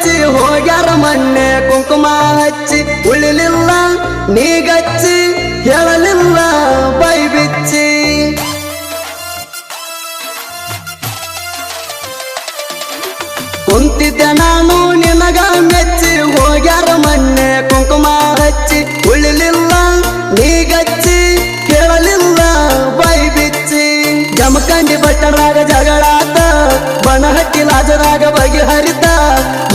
ಮೆಚ್ಚಿ ಹೋಗ್ಯಾರ ಮೊನ್ನೆ ಕುಂಕುಮ ಹಚ್ಚಿ ಉಳಿಲಿಲ್ಲ ನೀಗಚ್ಚಿ ಹೇಳಲಿಲ್ಲ ಬೈ ಬಿಚ್ಚಿ ಕುಂತಿದ್ದೆ ನಾನು ನಿನಗ ಮೆಚ್ಚಿ ಹೋಗ್ಯಾರ ಮೊನ್ನೆ ಕುಂಕುಮ ಹಚ್ಚಿ ಉಳಿಲಿಲ್ಲ ನೀಗಚ್ಚಿ ಕೇಳಲಿಲ್ಲ ಬೈ ಬಿಚ್ಚಿ ಜಮಖಂಡಿ ಬಟ್ಟರಾಗ ಜಗಳಾತ ಬನಹಟ್ಟಿ ಲಾಜರಾಗ ಬಗೆಹರಿತ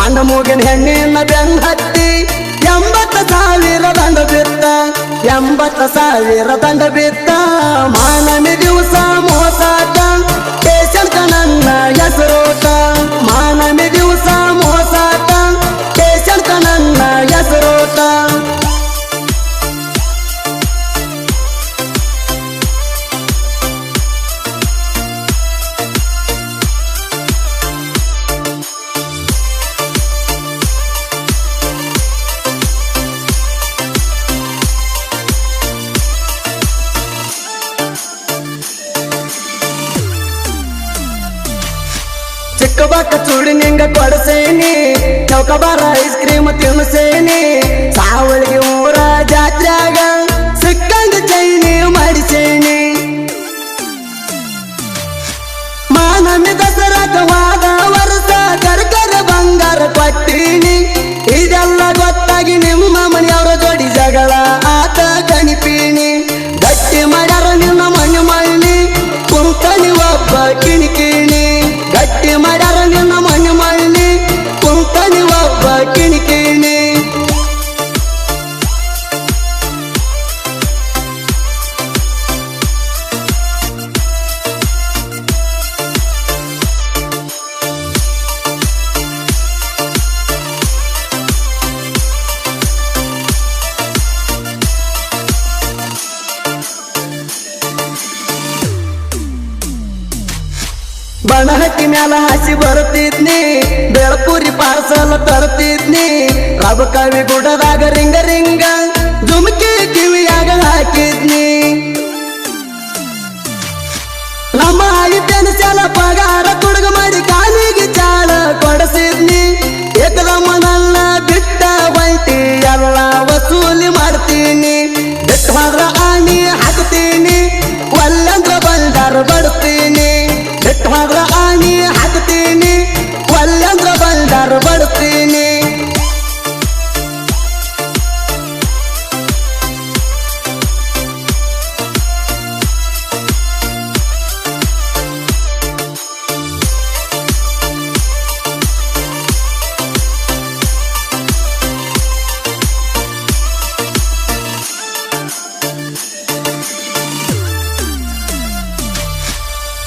ಮಂಡ ಮೂಗಿನ ಹೆಣ್ಣಿನ ಬೆನ್ನ ಹತ್ತಿ 80,000 ದಂಡ ಬಿತ್ತ 80,000 ದಂಡ ಬಿತ್ತ ಮಾನಮಿ ದಿವಸ ಮೋಸಾಟ ಸ್ಟೇಷನ್ ನನ್ನ ಹೆಸರೋಟ ಮಾನಮಿ ದಿವಸ ಮೋಸಾಟ ಸ್ಟೇಷನ್ ನನ್ನ ಹೆಸರೋಟ ಚಿಕ್ಕಬಾಕ ಚೂಡಿ ನಿಂಗ ಕೊಡಸೇನಿ ಚೌಕಬಾರ ಐಸ್ ಕ್ರೀಮ್ ತಿನ್ಸೇನಿ ಸಾವಳಿಗೆ ಊರ ಜಾತ್ರ್ಯಾಗ ಸಿಕ್ಕಂಗ ಚೈನಿ ಮಾಡಿಸೇನಿ ಮಾನಮಿ ದಸರಾಕವಾದ ವರ್ಷ ಕರ್ಕರ ಬಂಗಾರ ಕೊಟ್ಟೀನಿ ಇದೆಲ್ಲ ಗೊತ್ತಾಗಿ ನಿಮ್ಮ ಮನೆಯವರ ಜೋಡಿ ಜಗಳ ಆತ ಕಣಿಪೀನಿ ಗಟ್ಟಿ ಮಾಡ್ಯಾರ ನಿನ್ನ ಮಣ್ಣು ಮಣ್ಣಿ ಕುಂಕಣಿ ಒಬ್ಬ ಕಿಣಿಕಿಣಿ ಗಟ್ಟಿ ಮಾಡ್ಯಾರ ನಿನ್ನ ಮಣ್ಣು ಮಣ್ಣಿ ಕುಂಕಣಿ ಒಬ್ಬ ಕಿಣಿಕಿಣಿ ಬನಹಟ್ಟಿ ಮ್ಯಾಲ ಹಾಸಿ ಬರ್ತಿದ್ನಿ ಬೆಳಪುರಿ ಪಾರ್ಸಲ್ ತರ್ತಿದ್ನಿ ರಬಕವಿ ಗುಡದಾಗ ರಿಂಗ ರಿಂಗ ಜುಮ್ಕಿ ಕಿವಿಯಾಗ ಹಾಕಿದ್ನಿ ನಮ್ಮ ಐತೇನು ಸಲ ಪಗಾರ ತುಡುಗ ಮಾಡಿ ಕಾಲಿಗೆ ಚಾಳ ಕೊಡಿಸಿದ್ನಿ ಏಕದಮ್ಮ ನನ್ನ ಬಿಟ್ಟ ಬೈತಿ ಎಲ್ಲ ವಸೂಲಿ ಮಾಡ್ತೀನಿ ಬಿಟ್ಟು ಹೋದ್ರ ಆಣಿ ಹಾಕ್ತೀನಿ ಒಲ್ಲಂದ್ರ ಬಂದಾರ ಬಡ್ತೀನಿ ಬಿಟ್ಟು ಹೋದ್ರ ಆಣಿ ಹಾಕ್ತೀನಿ ಒಲ್ಲಂದ್ರ ಬಂದಾರ ಬಡ್ತೀನಿ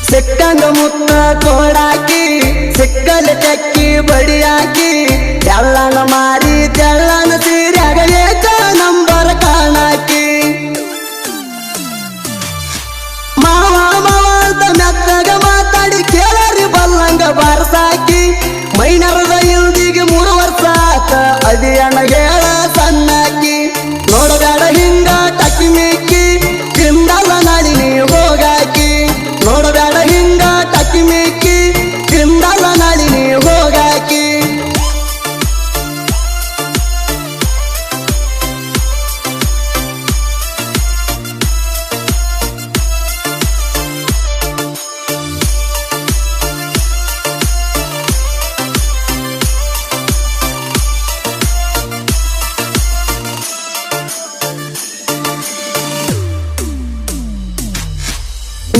ಸಿಕ್ಕಂಗ ಮುತ್ತ ಕೋಡಾಕಿ ಸಿಕ್ಕಲ ಚಕ್ಕಿ ಬಡಿಯಾಕಿ ತೆಳ್ಳನ ಮಾರಿ ತೆಳ್ಳನ ಸೀರ್ಯಾಗ ಏಕ ನಂಬರ್ ಕಾಣಾಕಿ ಮಾವ ಮಾವ ಅಂತ ಮೆತ್ತಗ ಮಾತಾಡಿ ಕೇಳರಿ ಬಲ್ಲಂಗ ಬಾರಸಾಕಿ ಮೈನರದ ಇಲ್ದಿಗೆ 3 ವರ್ಷ ಆತ ಅದಿಯಣ್ಣ ಹೇಳ ಸಣ್ಣಾಕಿ ನೋಡಬೇಡ ಹಿಂಗ ಟಕ್ಕಿ ಮಿಕ್ಕಿ ತಿಂದಲ್ಲ ನಾಡಿ ನೀ ಹೋಗಾಕಿ ನೋಡಬೇಡ ಹಿಂಗ ಟಕ್ಕಿ ಮಿಕ್ಕಿ ತಿಂದಲ್ಲ ನಾಡಿ ನೀ ಹೋಗಾಕಿ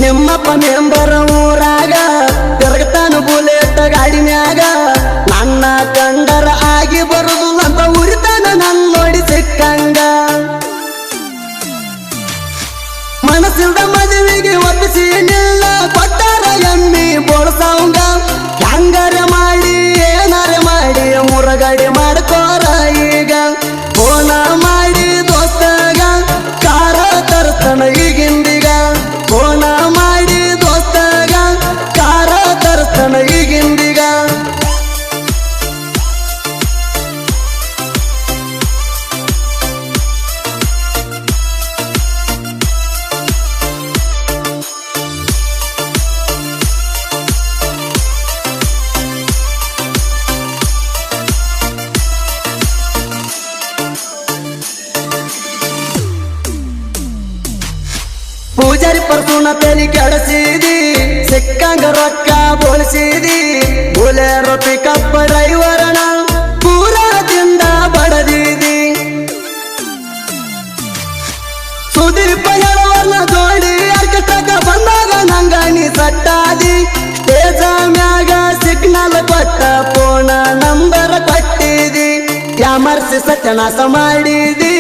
ನಿಮ್ಮಪ್ಪ ಮೆಂಬರ ಊರಾಗ ತಿರುಗತಾನು ಬುಲೆಟ್ ಗಾಡಿ ಮ್ಯಾಗ ನನ್ನ ಕಂಡರ ಆಗಿ ಬರುದು ಅಂತ ಉರಿತಾನ ನನ್ ನೋಡಿ ಸಿಕ್ಕಂಗ ಮನಸ್ಸಿಲ್ದ ಮದುವೆಗೆ ಒಪ್ಪಿಸಿ ನಿಲ್ಲ ಕೊಟ್ಟಾರ ಎಮ್ಮಿ ಬೋಳ್ಸವಂಗ ಹಂಗಾರ ಮಾಡಿ ಏನಾರ ಮಾಡಿ ಮುರಗಡೆ ಮಾಡ್ಕೋರ ಈಗ ಫೋನ ಮಾಡಿ ದೋಸ್ತಗ ಕಾರ ತರ್ತಾನ ಈಗಿಂದೀಗ ಫೋನ ಮಾಡಿ ದೋಸ್ತಗ ಕಾರ ತರ್ತಾನ ಈಗಿಂದೀಗ ಗಾಡಿ ಪರ್ಸುನ ತಲೆ ಕೆಡಸಿದಿ ಸಿಕ್ಕಂಗ ರೊಕ್ಕ ಬೋಳಿಸಿದಿ ಬುಲೆರೋ ಪಿಕಪ್ ಡ್ರೈವರನ ಪೂರದಿಂದ ಬಡದಿದಿ ಸುದೀಪ ಹೇಳುವರ್ನ ಜೋಡಿ ಆರ್ಕೆಸ್ಟ್ರಾಕ ಬಂದಾಗ ನಂಗ ನೀ ಸಟ್ಟಾದಿ ಸ್ಟೇಜ ಮ್ಯಾಗ ಸಿಗ್ನಲ್ ಕೊಟ್ಟ ಫೋನ ನಂಬರ್ ಕೊಟ್ಟಿದಿ ಯಾಮರ್ಸಿ ಸತ್ಯನಾಶ ಮಾಡಿದಿ